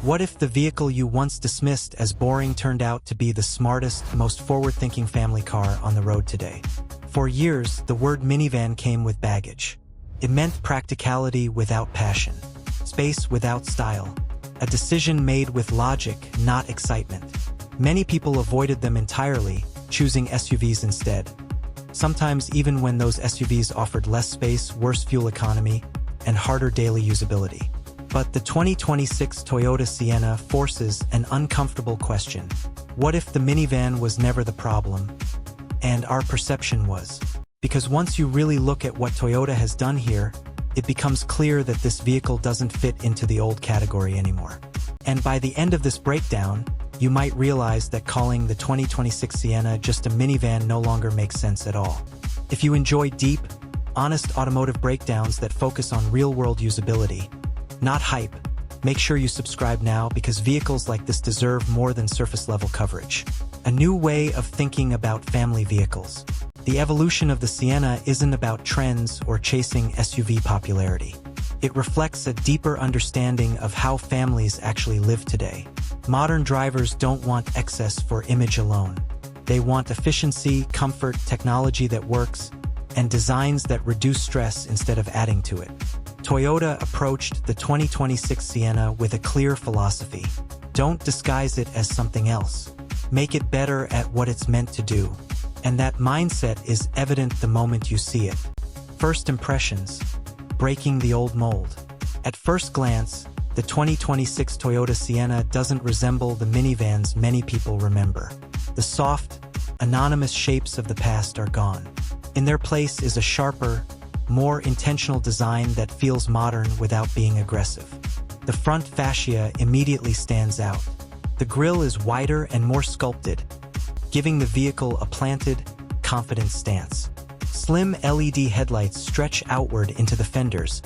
What if the vehicle you once dismissed as boring turned out to be the smartest, most forward-thinking family car on the road today? For years, the word minivan came with baggage. It meant practicality without passion, space without style, a decision made with logic, not excitement. Many people avoided them entirely, choosing SUVs instead. Sometimes even when those SUVs offered less space, worse fuel economy, and harder daily usability. But the 2026 Toyota Sienna forces an uncomfortable question. What if the minivan was never the problem, and our perception was? Because once you really look at what Toyota has done here, it becomes clear that this vehicle doesn't fit into the old category anymore. And by the end of this breakdown, you might realize that calling the 2026 Sienna just a minivan no longer makes sense at all. If you enjoy deep, honest automotive breakdowns that focus on real-world usability, not hype, make sure you subscribe now because vehicles like this deserve more than surface-level coverage. A new way of thinking about family vehicles. The evolution of the Sienna isn't about trends or chasing SUV popularity. It reflects a deeper understanding of how families actually live today. Modern drivers don't want excess for image alone. They want efficiency, comfort, technology that works, and designs that reduce stress instead of adding to it. Toyota approached the 2026 Sienna with a clear philosophy. Don't disguise it as something else. Make it better at what it's meant to do. And that mindset is evident the moment you see it. First impressions. Breaking the old mold. At first glance, the 2026 Toyota Sienna doesn't resemble the minivans many people remember. The soft, anonymous shapes of the past are gone. In their place is a sharper, more intentional design that feels modern without being aggressive. The front fascia immediately stands out. The grille is wider and more sculpted, giving the vehicle a planted, confident stance. Slim LED headlights stretch outward into the fenders,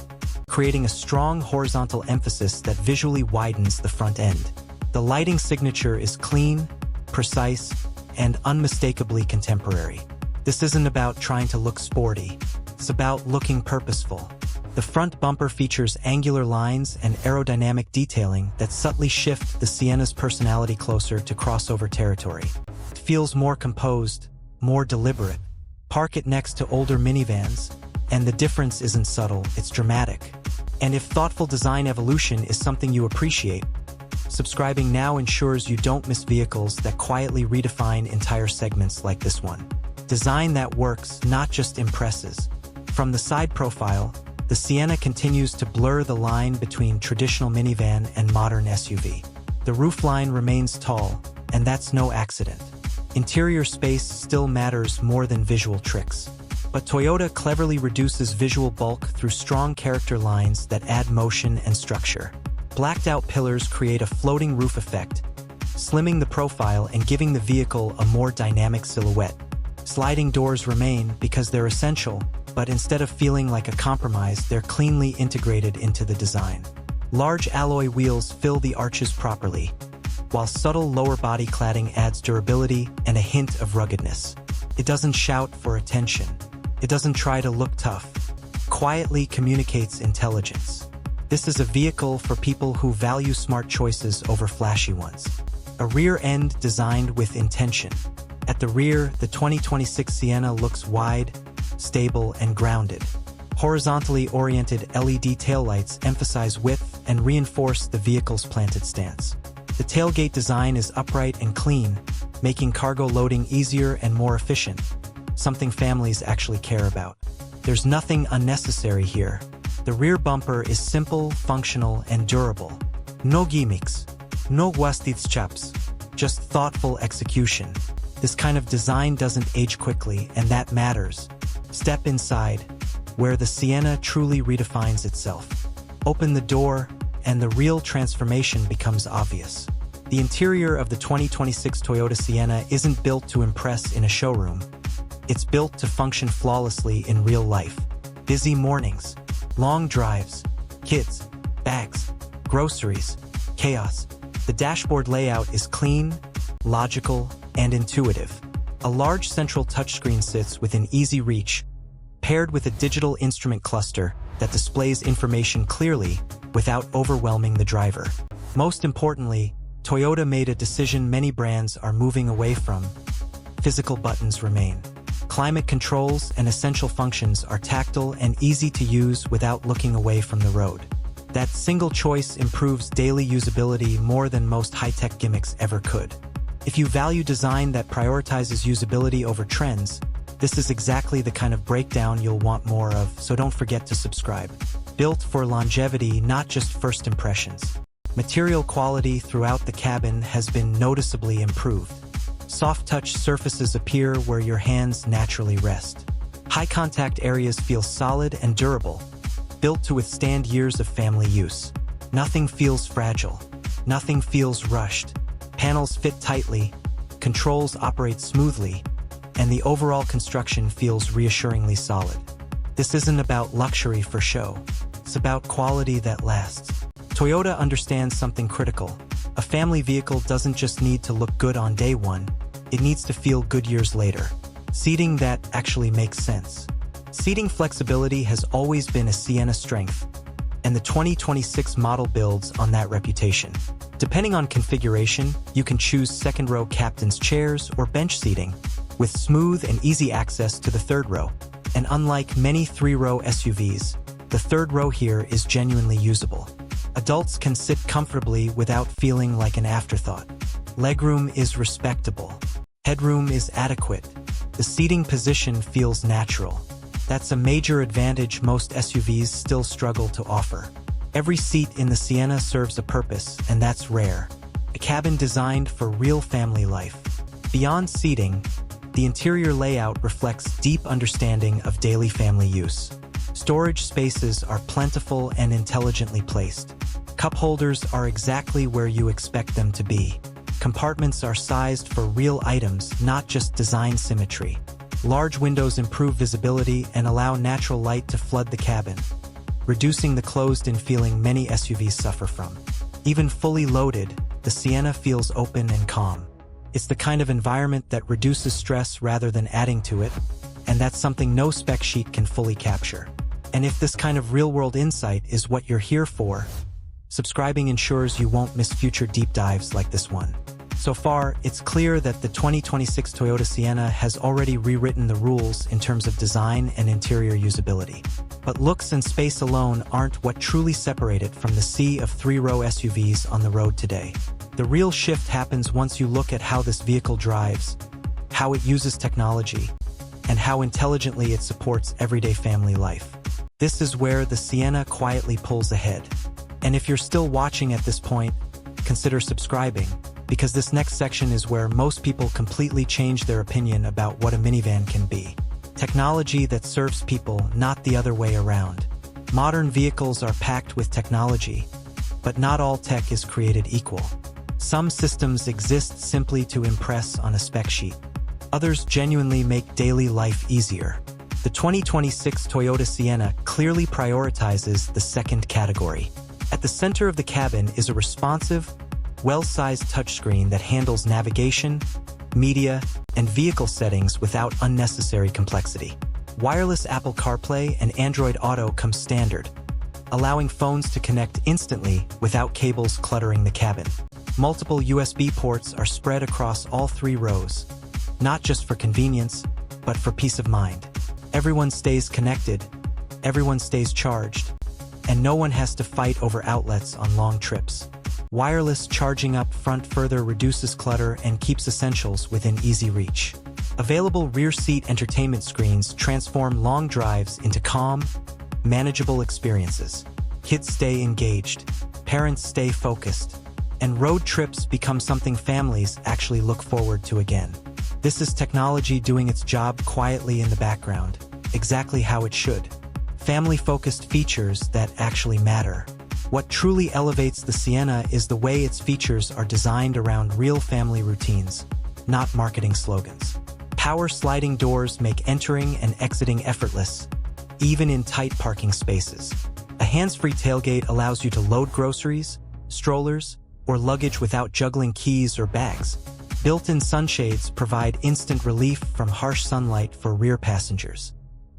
creating a strong horizontal emphasis that visually widens the front end. The lighting signature is clean, precise, and unmistakably contemporary. This isn't about trying to look sporty. It's about looking purposeful. The front bumper features angular lines and aerodynamic detailing that subtly shift the Sienna's personality closer to crossover territory. It feels more composed, more deliberate. Park it next to older minivans, and the difference isn't subtle, it's dramatic. And if thoughtful design evolution is something you appreciate, subscribing now ensures you don't miss vehicles that quietly redefine entire segments like this one. Design that works, not just impresses. From the side profile, the Sienna continues to blur the line between traditional minivan and modern SUV. The roofline remains tall, and that's no accident. Interior space still matters more than visual tricks. But Toyota cleverly reduces visual bulk through strong character lines that add motion and structure. Blacked-out pillars create a floating roof effect, slimming the profile and giving the vehicle a more dynamic silhouette. Sliding doors remain because they're essential, but instead of feeling like a compromise, they're cleanly integrated into the design. Large alloy wheels fill the arches properly, while subtle lower body cladding adds durability and a hint of ruggedness. It doesn't shout for attention. It doesn't try to look tough. Quietly communicates intelligence. This is a vehicle for people who value smart choices over flashy ones. A rear end designed with intention. At the rear, the 2026 Sienna looks wide, stable, and grounded. Horizontally oriented LED taillights emphasize width and reinforce the vehicle's planted stance. The tailgate design is upright and clean, making cargo loading easier and more efficient, something families actually care about. There's nothing unnecessary here. The rear bumper is simple, functional, and durable. No gimmicks, no guastits chaps, just thoughtful execution. This kind of design doesn't age quickly, and that matters. Step inside, where the Sienna truly redefines itself. Open the door, and the real transformation becomes obvious. The interior of the 2026 Toyota Sienna isn't built to impress in a showroom. It's built to function flawlessly in real life. Busy mornings, long drives, kids, bags, groceries, chaos. The dashboard layout is clean, logical, and intuitive. A large central touchscreen sits within easy reach, paired with a digital instrument cluster that displays information clearly without overwhelming the driver. Most importantly, Toyota made a decision many brands are moving away from. Physical buttons remain. Climate controls and essential functions are tactile and easy to use without looking away from the road. That single choice improves daily usability more than most high-tech gimmicks ever could. If you value design that prioritizes usability over trends, this is exactly the kind of breakdown you'll want more of, so don't forget to subscribe. Built for longevity, not just first impressions. Material quality throughout the cabin has been noticeably improved. Soft-touch surfaces appear where your hands naturally rest. High-contact areas feel solid and durable, built to withstand years of family use. Nothing feels fragile. Nothing feels rushed. Panels fit tightly, controls operate smoothly, and the overall construction feels reassuringly solid. This isn't about luxury for show. It's about quality that lasts. Toyota understands something critical. A family vehicle doesn't just need to look good on day one, it needs to feel good years later. Seating that actually makes sense. Seating flexibility has always been a Sienna strength, and the 2026 model builds on that reputation. Depending on configuration, you can choose second-row captain's chairs or bench seating, with smooth and easy access to the third row. And unlike many three-row SUVs, the third row here is genuinely usable. Adults can sit comfortably without feeling like an afterthought. Legroom is respectable. Headroom is adequate. The seating position feels natural. That's a major advantage most SUVs still struggle to offer. Every seat in the Sienna serves a purpose, and that's rare. A cabin designed for real family life. Beyond seating, the interior layout reflects deep understanding of daily family use. Storage spaces are plentiful and intelligently placed. Cup holders are exactly where you expect them to be. Compartments are sized for real items, not just design symmetry. Large windows improve visibility and allow natural light to flood the cabin, reducing the closed-in feeling many SUVs suffer from. Even fully loaded, the Sienna feels open and calm. It's the kind of environment that reduces stress rather than adding to it, and that's something no spec sheet can fully capture. And if this kind of real-world insight is what you're here for, subscribing ensures you won't miss future deep dives like this one. So far, it's clear that the 2026 Toyota Sienna has already rewritten the rules in terms of design and interior usability. But looks and space alone aren't what truly separate it from the sea of three-row SUVs on the road today. The real shift happens once you look at how this vehicle drives, how it uses technology, and how intelligently it supports everyday family life. This is where the Sienna quietly pulls ahead. And if you're still watching at this point, consider subscribing, because this next section is where most people completely change their opinion about what a minivan can be. Technology that serves people, not the other way around. Modern vehicles are packed with technology, but not all tech is created equal. Some systems exist simply to impress on a spec sheet. Others genuinely make daily life easier. The 2026 Toyota Sienna clearly prioritizes the second category. At the center of the cabin is a responsive, well-sized touchscreen that handles navigation, media, and vehicle settings without unnecessary complexity. Wireless Apple CarPlay and Android Auto come standard, allowing phones to connect instantly without cables cluttering the cabin. Multiple USB ports are spread across all three rows, not just for convenience, but for peace of mind. Everyone stays connected, everyone stays charged, and no one has to fight over outlets on long trips. Wireless charging up front further reduces clutter and keeps essentials within easy reach. Available rear seat entertainment screens transform long drives into calm, manageable experiences. Kids stay engaged, parents stay focused, and road trips become something families actually look forward to again. This is technology doing its job quietly in the background, exactly how it should. Family-focused features that actually matter. What truly elevates the Sienna is the way its features are designed around real family routines, not marketing slogans. Power sliding doors make entering and exiting effortless, even in tight parking spaces. A hands-free tailgate allows you to load groceries, strollers, or luggage without juggling keys or bags. Built-in sunshades provide instant relief from harsh sunlight for rear passengers.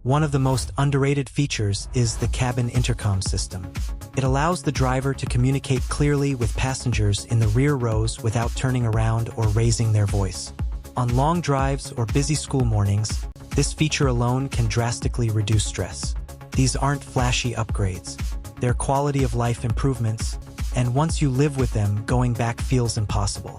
One of the most underrated features is the cabin intercom system. It allows the driver to communicate clearly with passengers in the rear rows without turning around or raising their voice. On long drives or busy school mornings, this feature alone can drastically reduce stress. These aren't flashy upgrades. They're quality-of-life improvements, and once you live with them, going back feels impossible.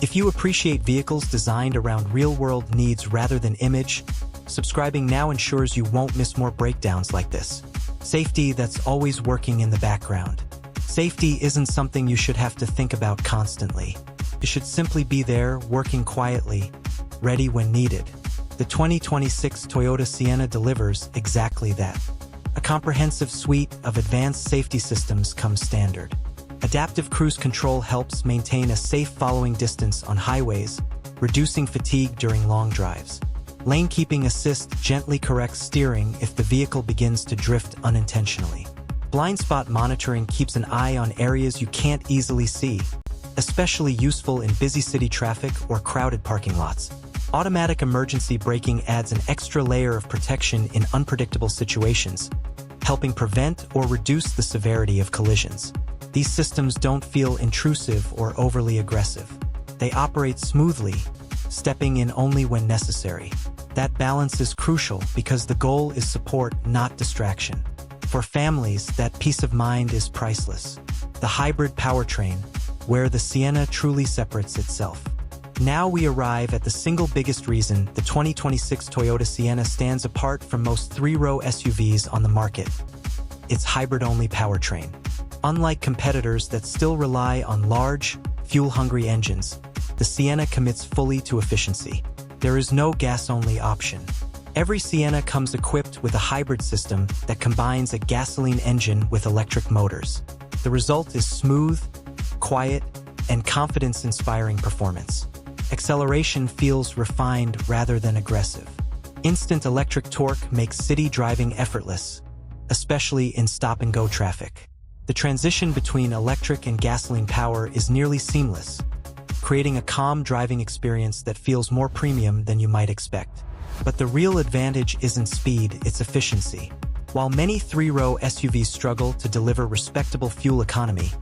If you appreciate vehicles designed around real-world needs rather than image, subscribing now ensures you won't miss more breakdowns like this. Safety that's always working in the background. Safety isn't something you should have to think about constantly. It should simply be there, working quietly, ready when needed. The 2026 Toyota Sienna delivers exactly that. A comprehensive suite of advanced safety systems comes standard. Adaptive cruise control helps maintain a safe following distance on highways, reducing fatigue during long drives. Lane keeping assist gently corrects steering if the vehicle begins to drift unintentionally. Blind spot monitoring keeps an eye on areas you can't easily see, especially useful in busy city traffic or crowded parking lots. Automatic emergency braking adds an extra layer of protection in unpredictable situations, helping prevent or reduce the severity of collisions. These systems don't feel intrusive or overly aggressive. They operate smoothly, stepping in only when necessary. That balance is crucial because the goal is support, not distraction. For families, that peace of mind is priceless. The hybrid powertrain, where the Sienna truly separates itself. Now we arrive at the single biggest reason the 2026 Toyota Sienna stands apart from most three-row SUVs on the market. Its hybrid-only powertrain. Unlike competitors that still rely on large, fuel-hungry engines, the Sienna commits fully to efficiency. There is no gas-only option. Every Sienna comes equipped with a hybrid system that combines a gasoline engine with electric motors. The result is smooth, quiet, and confidence-inspiring performance. Acceleration feels refined rather than aggressive. Instant electric torque makes city driving effortless, especially in stop-and-go traffic. The transition between electric and gasoline power is nearly seamless, creating a calm driving experience that feels more premium than you might expect. But the real advantage isn't speed, it's efficiency. While many three-row SUVs struggle to deliver respectable fuel economy,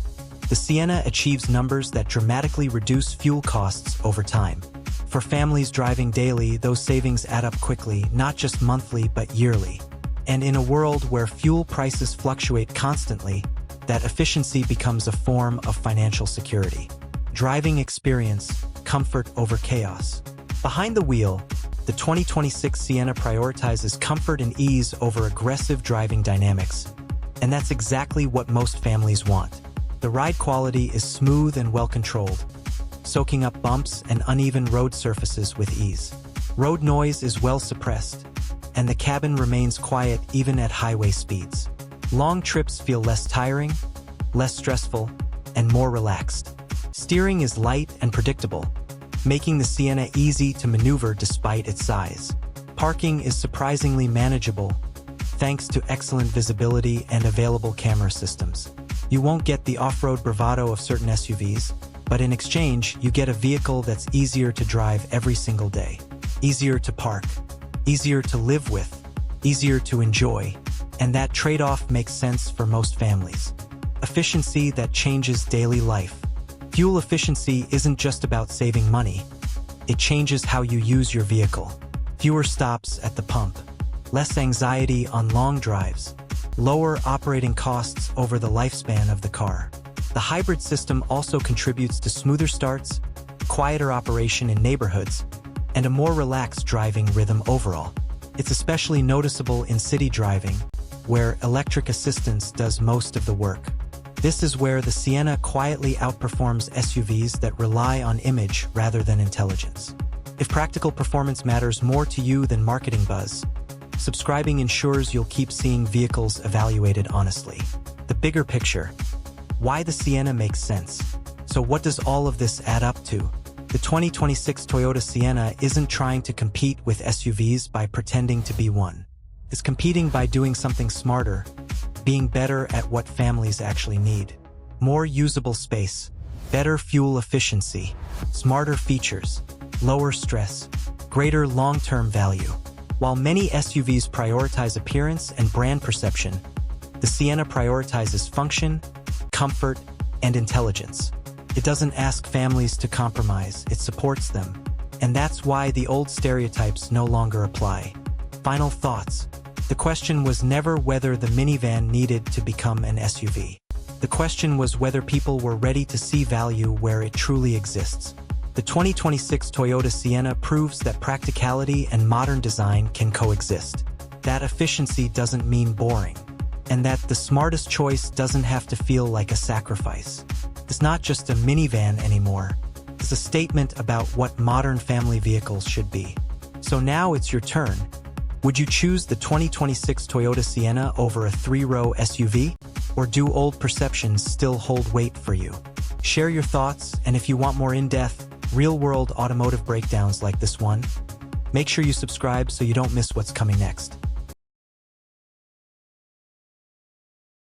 the Sienna achieves numbers that dramatically reduce fuel costs over time. For families driving daily, those savings add up quickly, not just monthly but yearly. And in a world where fuel prices fluctuate constantly, that efficiency becomes a form of financial security. Driving experience, comfort over chaos. Behind the wheel, the 2026 Sienna prioritizes comfort and ease over aggressive driving dynamics. And that's exactly what most families want. The ride quality is smooth and well-controlled, soaking up bumps and uneven road surfaces with ease. Road noise is well suppressed, and the cabin remains quiet even at highway speeds. Long trips feel less tiring, less stressful, and more relaxed. Steering is light and predictable, making the Sienna easy to maneuver despite its size. Parking is surprisingly manageable, thanks to excellent visibility and available camera systems. You won't get the off-road bravado of certain SUVs, but in exchange, you get a vehicle that's easier to drive every single day. Easier to park, easier to live with, easier to enjoy, and that trade-off makes sense for most families. Efficiency that changes daily life. Fuel efficiency isn't just about saving money. It changes how you use your vehicle. Fewer stops at the pump, less anxiety on long drives, lower operating costs over the lifespan of the car. The hybrid system also contributes to smoother starts, quieter operation in neighborhoods, and a more relaxed driving rhythm overall. It's especially noticeable in city driving, where electric assistance does most of the work. This is where the Sienna quietly outperforms SUVs that rely on image rather than intelligence. If practical performance matters more to you than marketing buzz, subscribing ensures you'll keep seeing vehicles evaluated honestly. The bigger picture. Why the Sienna makes sense. So what does all of this add up to? The 2026 Toyota Sienna isn't trying to compete with SUVs by pretending to be one. It's competing by doing something smarter, being better at what families actually need. More usable space, better fuel efficiency, smarter features, lower stress, greater long-term value. While many SUVs prioritize appearance and brand perception, the Sienna prioritizes function, comfort, and intelligence. It doesn't ask families to compromise, it supports them. And that's why the old stereotypes no longer apply. Final thoughts. The question was never whether the minivan needed to become an SUV. The question was whether people were ready to see value where it truly exists. The 2026 Toyota Sienna proves that practicality and modern design can coexist. That efficiency doesn't mean boring. And that the smartest choice doesn't have to feel like a sacrifice. It's not just a minivan anymore. It's a statement about what modern family vehicles should be. So now it's your turn. Would you choose the 2026 Toyota Sienna over a 3-row SUV? Or do old perceptions still hold weight for you? Share your thoughts, and if you want more in-depth, real-world automotive breakdowns like this one, make sure you subscribe so you don't miss what's coming next.